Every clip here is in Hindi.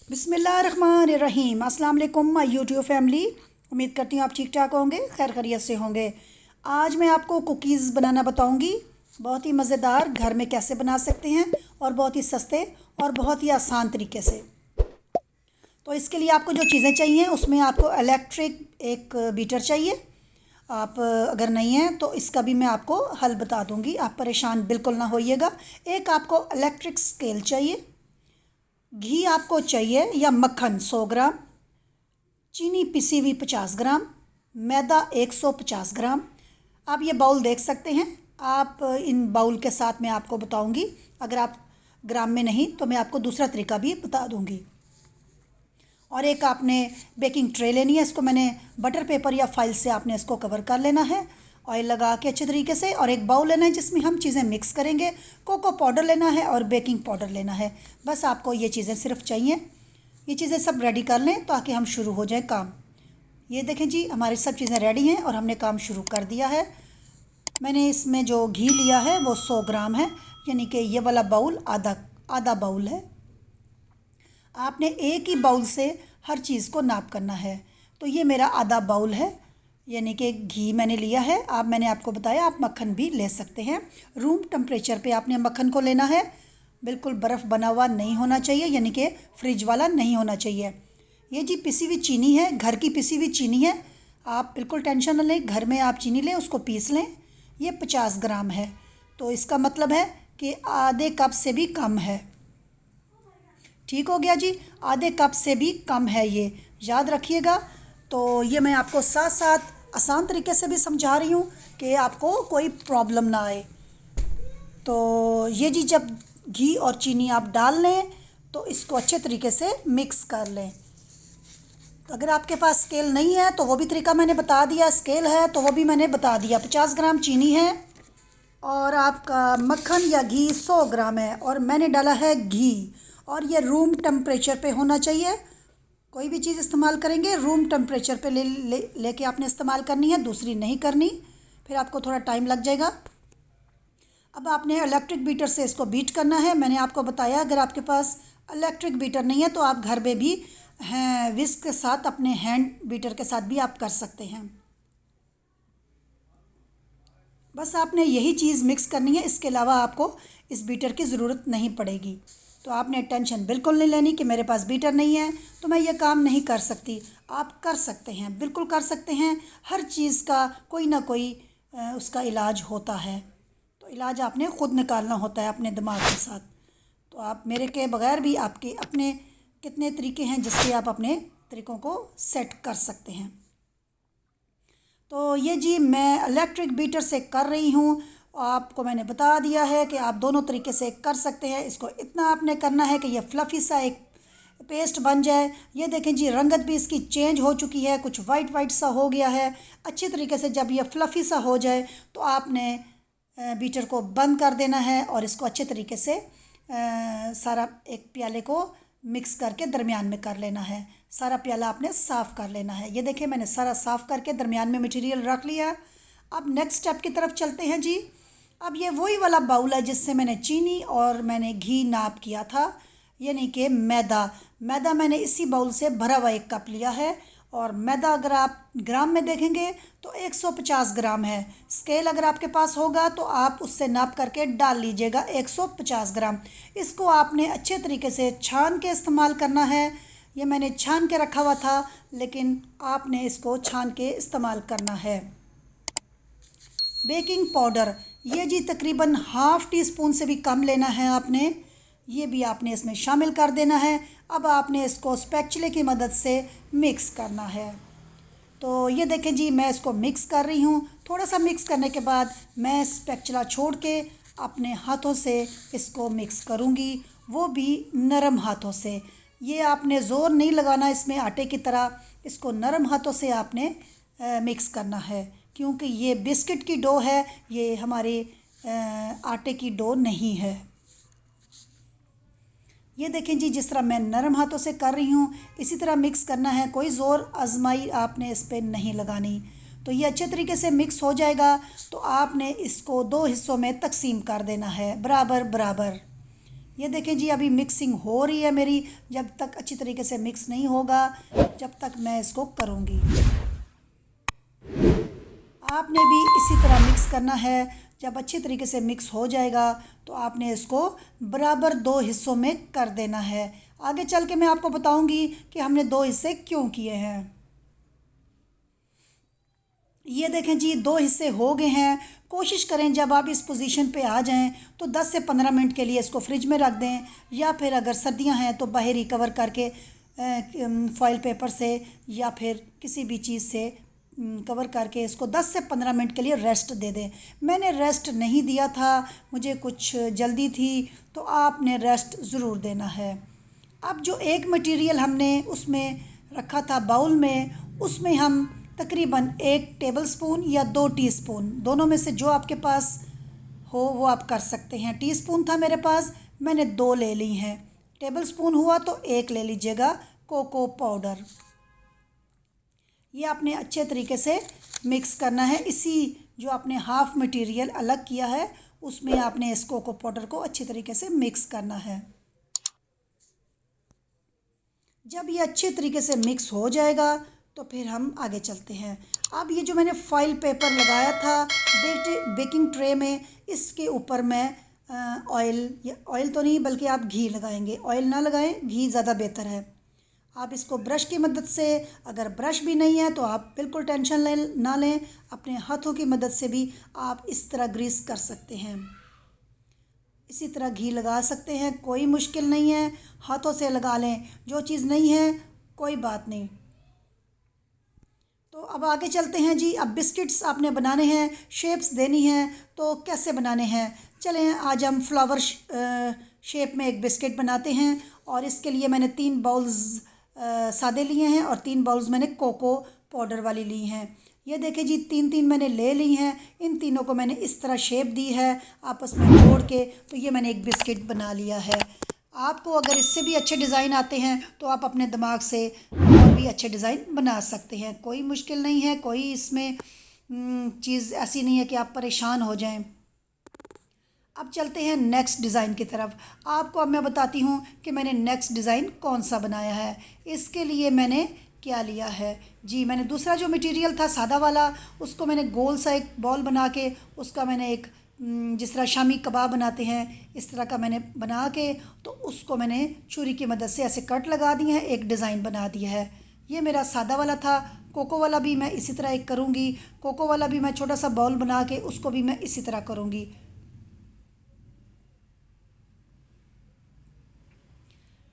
बिस्मिल्लाहिर्रहमानिर्रहीम। अस्सलाम वालेकुम माय यूट्यूब फैमिली। उम्मीद करती हूँ आप ठीक ठाक होंगे, खैर खैरियत से होंगे। आज मैं आपको कुकीज़ बनाना बताऊँगी। बहुत ही मज़ेदार, घर में कैसे बना सकते हैं और बहुत ही सस्ते और बहुत ही आसान तरीके से। तो इसके लिए आपको जो चीज़ें चाहिए उसमें आपको इलेक्ट्रिक एक बीटर चाहिए। आप अगर नहीं है तो इसका भी मैं आपको हल बता दूँगी, आप परेशान बिल्कुल ना होइएगा। एक आपको इलेक्ट्रिक स्केल चाहिए, घी आपको चाहिए या मक्खन 100 ग्राम, चीनी पिसी हुई 50 ग्राम, मैदा 150 ग्राम। आप ये बाउल देख सकते हैं। आप इन बाउल के साथ मैं आपको बताऊंगी, अगर आप ग्राम में नहीं तो मैं आपको दूसरा तरीका भी बता दूंगी। और एक आपने बेकिंग ट्रे लेनी है, इसको मैंने बटर पेपर या फाइल से आपने इसको कवर कर लेना है ऑयल लगा के अच्छे तरीके से। और एक बाउल लेना है जिसमें हम चीज़ें मिक्स करेंगे। कोको पाउडर लेना है और बेकिंग पाउडर लेना है। बस आपको ये चीज़ें सिर्फ चाहिए। ये चीज़ें सब रेडी कर लें ताकि हम शुरू हो जाए काम। ये देखें जी, हमारी सब चीज़ें रेडी हैं और हमने काम शुरू कर दिया है। मैंने इसमें जो घी लिया है वो 100 ग्राम है, यानी कि ये वाला बाउल आधा आधा बाउल है। आपने एक ही बाउल से हर चीज़ को नाप करना है। तो ये मेरा आधा बाउल है, यानी कि घी मैंने लिया है। मैंने आपको बताया आप मक्खन भी ले सकते हैं। रूम टेम्परेचर पे आपने मक्खन को लेना है। बिल्कुल बर्फ़ बना हुआ नहीं होना चाहिए, यानी कि फ्रिज वाला नहीं होना चाहिए। ये जी पिसी हुई चीनी है, घर की पिसी हुई चीनी है। आप बिल्कुल टेंशन न लें, घर में आप चीनी लें, उसको पीस लें। ये 50 ग्राम है, तो इसका मतलब है कि आधे कप से भी कम है। ठीक हो गया जी, आधे कप से भी कम है ये, याद रखिएगा। तो ये मैं आपको साथ साथ आसान तरीके से भी समझा रही हूँ कि आपको कोई प्रॉब्लम ना आए। तो ये जी जब घी और चीनी आप डाल लें तो इसको अच्छे तरीके से मिक्स कर लें। तो अगर आपके पास स्केल नहीं है तो वो भी तरीका मैंने बता दिया, स्केल है तो वो भी मैंने बता दिया। 50 ग्राम चीनी है और आपका मक्खन या घी 100 ग्राम है और मैंने डाला है घी। और ये रूम टेम्परेचर पे होना चाहिए। कोई भी चीज़ इस्तेमाल करेंगे रूम टेम्परेचर पे लेके आपने इस्तेमाल करनी है, दूसरी नहीं करनी, फिर आपको थोड़ा टाइम लग जाएगा। अब आपने इलेक्ट्रिक बीटर से इसको बीट करना है। मैंने आपको बताया अगर आपके पास इलेक्ट्रिक बीटर नहीं है तो आप घर में भी हैं विस्क के साथ, अपने हैंड बीटर के साथ भी आप कर सकते हैं। बस आपने यही चीज़ मिक्स करनी है, इसके अलावा आपको इस बीटर की ज़रूरत नहीं पड़ेगी। तो आपने टेंशन बिल्कुल नहीं लेनी कि मेरे पास बीटर नहीं है तो मैं ये काम नहीं कर सकती। आप कर सकते हैं, बिल्कुल कर सकते हैं। हर चीज़ का कोई ना कोई उसका इलाज होता है। तो इलाज आपने ख़ुद निकालना होता है अपने दिमाग के साथ। तो आप मेरे के बगैर भी आपके अपने कितने तरीके हैं जिससे आप अपने तरीक़ों को सेट कर सकते हैं। तो ये जी मैं इलेक्ट्रिक बीटर से कर रही हूँ। आपको मैंने बता दिया है कि आप दोनों तरीके से कर सकते हैं। इसको इतना आपने करना है कि ये फ्लफ़ी सा एक पेस्ट बन जाए। ये देखें जी, रंगत भी इसकी चेंज हो चुकी है, कुछ वाइट वाइट सा हो गया है। अच्छी तरीके से जब ये फ्लफ़ी सा हो जाए तो आपने बीटर को बंद कर देना है और इसको अच्छे तरीके से सारा एक प्याले को मिक्स करके दरमियान में कर लेना है। सारा प्याला आपने साफ़ कर लेना है। ये देखिए मैंने सारा साफ़ करके दरमियान में मटेरियल रख लिया। अब नेक्स्ट स्टेप की तरफ चलते हैं जी। अब ये वही वाला बाउल है जिससे मैंने चीनी और मैंने घी नाप किया था, यानी कि मैदा मैंने इसी बाउल से भरा हुआ एक कप लिया है। और मैदा अगर आप ग्राम में देखेंगे तो 150 ग्राम है। स्केल अगर आपके पास होगा तो आप उससे नाप करके डाल लीजिएगा 150 ग्राम। इसको आपने अच्छे तरीके से छान के इस्तेमाल करना है। ये मैंने छान के रखा हुआ था, लेकिन आपने इसको छान के इस्तेमाल करना है। बेकिंग पाउडर, ये जी तकरीबन हाफ़ टी स्पून से भी कम लेना है आपने। ये भी आपने इसमें शामिल कर देना है। अब आपने इसको स्पैचुले की मदद से मिक्स करना है। तो ये देखें जी, मैं इसको मिक्स कर रही हूँ। थोड़ा सा मिक्स करने के बाद मैं स्पैचुला छोड़ के अपने हाथों से इसको मिक्स करूँगी, वो भी नरम हाथों से। ये आपने ज़ोर नहीं लगाना इसमें आटे की तरह, इसको नरम हाथों से आपने मिक्स करना है, क्योंकि ये बिस्किट की डो है, ये हमारे आटे की डो नहीं है। ये देखें जी, जिस तरह मैं नरम हाथों से कर रही हूँ इसी तरह मिक्स करना है, कोई ज़ोर आजमाई आपने इस पर नहीं लगानी। तो ये अच्छे तरीके से मिक्स हो जाएगा तो आपने इसको 2 हिस्सों में तकसीम कर देना है, बराबर बराबर। ये देखें जी, अभी मिक्सिंग हो रही है मेरी। जब तक अच्छी तरीके से मिक्स नहीं होगा, जब तक मैं इसको करूँगी। आपने भी इसी तरह मिक्स करना है। जब अच्छी तरीके से मिक्स हो जाएगा तो आपने इसको बराबर 2 हिस्सों में कर देना है। आगे चल के मैं आपको बताऊंगी कि हमने 2 हिस्से क्यों किए हैं। ये देखें जी, 2 हिस्से हो गए हैं। कोशिश करें जब आप इस पोजीशन पे आ जाएं तो 10 से 15 मिनट के लिए इसको फ्रिज में रख दें, या फिर अगर सर्दियां हैं तो बाहर ही कवर करके फॉइल पेपर से या फिर किसी भी चीज़ से कवर करके इसको 10 से 15 मिनट के लिए रेस्ट दे दें। मैंने रेस्ट नहीं दिया था, मुझे कुछ जल्दी थी, तो आपने रेस्ट ज़रूर देना है। अब जो एक मटेरियल हमने उसमें रखा था बाउल में, उसमें हम तकरीबन 1 टेबलस्पून या 2 टीस्पून, दोनों में से जो आपके पास हो वो आप कर सकते हैं। टीस्पून था मेरे पास, मैंने 2 ले ली हैं। टेबलस्पून हुआ तो 1 ले लीजिएगा कोको पाउडर। ये आपने अच्छे तरीके से मिक्स करना है। इसी जो आपने हाफ मटेरियल अलग किया है उसमें आपने इस कोको पाउडर को अच्छी तरीके से मिक्स करना है। जब ये अच्छे तरीके से मिक्स हो जाएगा तो फिर हम आगे चलते हैं। अब ये जो मैंने फॉइल पेपर लगाया था बेकिंग ट्रे में, इसके ऊपर मैं ऑयल, या ऑयल तो नहीं बल्कि आप घी लगाएंगे। ऑयल ना लगाएं, घी ज़्यादा बेहतर है। आप इसको ब्रश की मदद से, अगर ब्रश भी नहीं है तो आप बिल्कुल टेंशन ना लें, अपने हाथों की मदद से भी आप इस तरह ग्रीस कर सकते हैं। इसी तरह घी लगा सकते हैं, कोई मुश्किल नहीं है, हाथों से लगा लें। जो चीज़ नहीं है कोई बात नहीं। तो अब आगे चलते हैं जी। अब बिस्किट्स आपने बनाने हैं, शेप्स देनी हैं, तो कैसे बनाने हैं चलें आज हम फ्लावर शेप में एक बिस्किट बनाते हैं। और इसके लिए मैंने 3 बाउल्स सादे लिए हैं और 3 बाउल्स मैंने कोको पाउडर वाली ली हैं। ये देखें जी, 3-3 मैंने ले ली हैं। इन तीनों को मैंने इस तरह शेप दी है आपस में जोड़ के, तो ये मैंने एक बिस्किट बना लिया है। आपको अगर इससे भी अच्छे डिज़ाइन आते हैं तो आप अपने दिमाग से और भी अच्छे डिज़ाइन बना सकते हैं। कोई मुश्किल नहीं है, कोई इसमें चीज़ ऐसी नहीं है कि आप परेशान हो जाएं। अब चलते हैं नेक्स्ट डिज़ाइन की तरफ। आपको अब मैं बताती हूँ कि मैंने नेक्स्ट डिज़ाइन कौन सा बनाया है। इसके लिए मैंने क्या लिया है जी, मैंने दूसरा जो मटेरियल था सादा वाला, उसको मैंने गोल सा एक बॉल बना के उसका मैंने एक जिस तरह शामी कबाब बनाते हैं इस तरह का मैंने बना के, तो उसको मैंने छुरी की मदद से ऐसे कट लगा दिए हैं, एक डिज़ाइन बना दिया है। ये मेरा सादा वाला था। कोको वाला भी मैं इसी तरह एक करूँगी। कोको वाला भी मैं छोटा सा बाउल बना के उसको भी मैं इसी तरह करूँगी।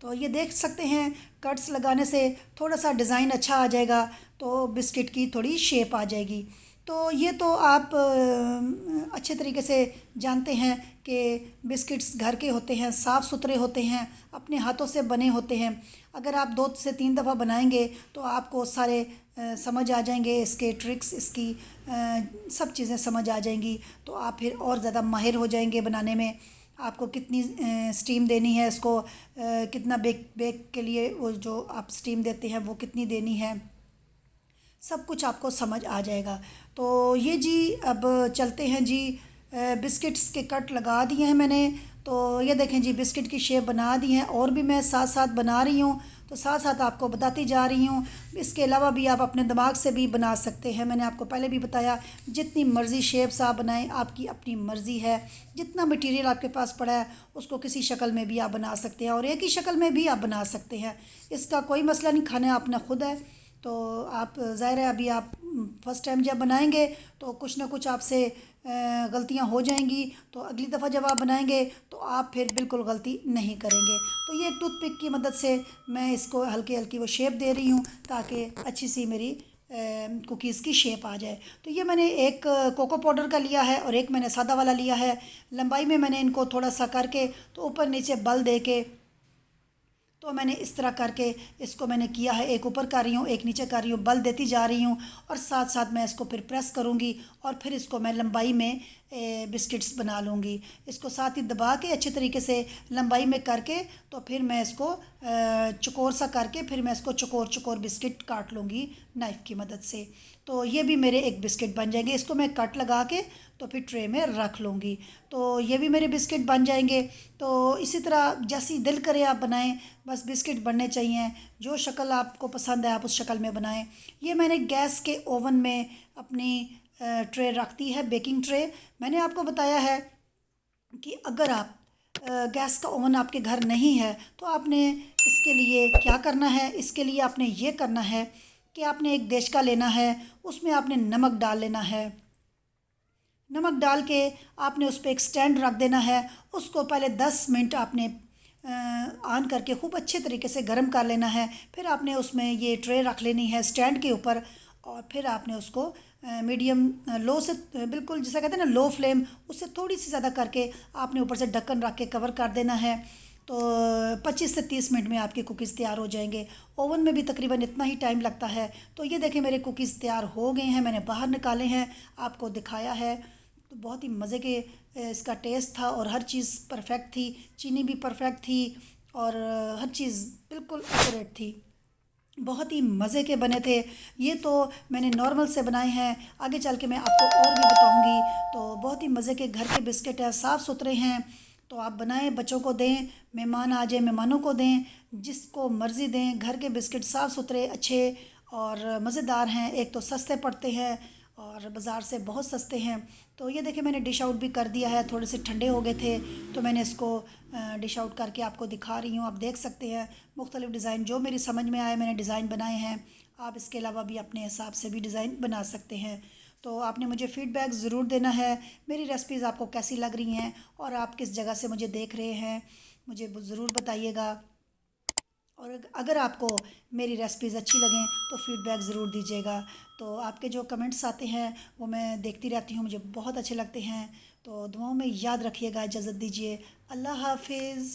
तो ये देख सकते हैं, कट्स लगाने से थोड़ा सा डिज़ाइन अच्छा आ जाएगा, तो बिस्किट की थोड़ी शेप आ जाएगी। तो ये तो आप अच्छे तरीके से जानते हैं कि बिस्किट्स घर के होते हैं, साफ़ सुथरे होते हैं, अपने हाथों से बने होते हैं। अगर आप 2 से 3 दफ़ा बनाएंगे तो आपको सारे समझ आ जाएंगे, इसके ट्रिक्स, इसकी सब चीज़ें समझ आ जाएंगी। तो आप फिर और ज़्यादा माहिर हो जाएंगे बनाने में। आपको कितनी स्टीम देनी है इसको, कितना बेक के लिए वो जो आप स्टीम देते हैं वो कितनी देनी है, सब कुछ आपको समझ आ जाएगा। तो ये जी, अब चलते हैं जी। बिस्किट्स के कट लगा दिए हैं मैंने। तो ये देखें जी, बिस्किट की शेप बना दी है, और भी मैं साथ साथ बना रही हूँ, तो साथ साथ आपको बताती जा रही हूँ। इसके अलावा भी आप अपने दिमाग से भी बना सकते हैं। मैंने आपको पहले भी बताया, जितनी मर्ज़ी शेप्स आप बनाएं, आपकी अपनी मर्ज़ी है। जितना मटेरियल आपके पास पड़ा है उसको किसी शक्ल में भी आप बना सकते हैं, और एक ही शक्ल में भी आप बना सकते हैं। इसका कोई मसला नहीं, खाना अपना खुद है। तो आप ज़ाहिर है, अभी आप फ़र्स्ट टाइम जब बनाएंगे तो कुछ ना कुछ आपसे गलतियां हो जाएंगी, तो अगली दफ़ा जब आप बनाएंगे तो आप फिर बिल्कुल गलती नहीं करेंगे। तो ये टूथपिक की मदद से मैं इसको हल्की हल्की वो शेप दे रही हूँ ताकि अच्छी सी मेरी कुकीज़ की शेप आ जाए। तो ये मैंने एक कोको पाउडर का लिया है और एक मैंने सादा वाला लिया है। लंबाई में मैंने इनको थोड़ा सा करके, तो ऊपर नीचे बल दे के, तो मैंने इस तरह करके इसको मैंने किया है। एक ऊपर कर रही हूँ, एक नीचे कर रही हूँ, बल देती जा रही हूँ, और साथ साथ मैं इसको फिर प्रेस करूँगी, और फिर इसको मैं लंबाई में बिस्किट्स बना लूँगी। इसको साथ ही दबा के अच्छे तरीके से लंबाई में करके, तो फिर मैं इसको चौकोर सा करके, फिर मैं इसको चौकोर चौकोर बिस्किट काट लूँगी नाइफ़ की मदद से। तो ये भी मेरे एक बिस्किट बन जाएंगे। इसको मैं कट लगा के तो फिर ट्रे में रख लूँगी। तो ये भी मेरे बिस्किट बन जाएंगे। तो इसी तरह जैसी दिल करे आप बनाएं, बस बिस्किट बनने चाहिए। जो शक्ल आपको पसंद है आप उस शक्ल में बनाएं। ये मैंने गैस के ओवन में अपनी ट्रे रख दी है, बेकिंग ट्रे। मैंने आपको बताया है कि अगर आप गैस का ओवन आपके घर नहीं है तो आपने इसके लिए क्या करना है। इसके लिए आपने ये करना है कि आपने एक देशका लेना है, उसमें आपने नमक डाल लेना है। नमक डाल के आपने उस पर एक स्टैंड रख देना है। उसको पहले 10 मिनट आपने ऑन करके खूब अच्छे तरीके से गर्म कर लेना है। फिर आपने उसमें ये ट्रे रख लेनी है स्टैंड के ऊपर, और फिर आपने उसको मीडियम लो से बिल्कुल जिसे कहते हैं ना लो फ्लेम, उससे थोड़ी सी ज़्यादा करके आपने ऊपर से ढक्कन रख के कवर कर देना है। तो 25 से 30 मिनट में आपकी कुकीज़ तैयार हो जाएंगे। ओवन में भी तकरीबन इतना ही टाइम लगता है। तो ये देखें मेरे कुकीज़ तैयार हो गए हैं, मैंने बाहर निकाले हैं, आपको दिखाया है। तो बहुत ही मज़े के इसका टेस्ट था और हर चीज़ परफेक्ट थी। चीनी भी परफेक्ट थी और हर चीज़ बिल्कुल एक्यूरेट थी। बहुत ही मज़े के बने थे। ये तो मैंने नॉर्मल से बनाए हैं, आगे चल के मैं आपको और भी बताऊंगी। तो बहुत ही मज़े के घर के बिस्किट हैं, साफ़ सुथरे हैं। तो आप बनाएं, बच्चों को दें, मेहमान आ जाए मेहमानों को दें, जिसको मर्ज़ी दें। घर के बिस्किट साफ़ सुथरे अच्छे और मज़ेदार हैं। एक तो सस्ते पड़ते हैं और बाज़ार से बहुत सस्ते हैं। तो ये देखिए मैंने डिश आउट भी कर दिया है, थोड़े से ठंडे हो गए थे तो मैंने इसको डिश आउट करके आपको दिखा रही हूँ। आप देख सकते हैं मुख्तलिफ़ डिज़ाइन जो मेरी समझ में आए मैंने डिज़ाइन बनाए हैं। आप इसके अलावा भी अपने हिसाब से भी डिज़ाइन बना सकते हैं। तो आपने मुझे फ़ीडबैक ज़रूर देना है, मेरी रेसिपीज़ आपको कैसी लग रही हैं और आप किस जगह से मुझे देख रहे हैं, मुझे ज़रूर बताइएगा। और अगर आपको मेरी रेसिपीज़ अच्छी लगें तो फ़ीडबैक ज़रूर दीजिएगा। तो आपके जो कमेंट्स आते हैं वो मैं देखती रहती हूँ, मुझे बहुत अच्छे लगते हैं। तो दुआओं में याद रखिएगा, इजाज़त दीजिए, अल्लाह हाफिज़।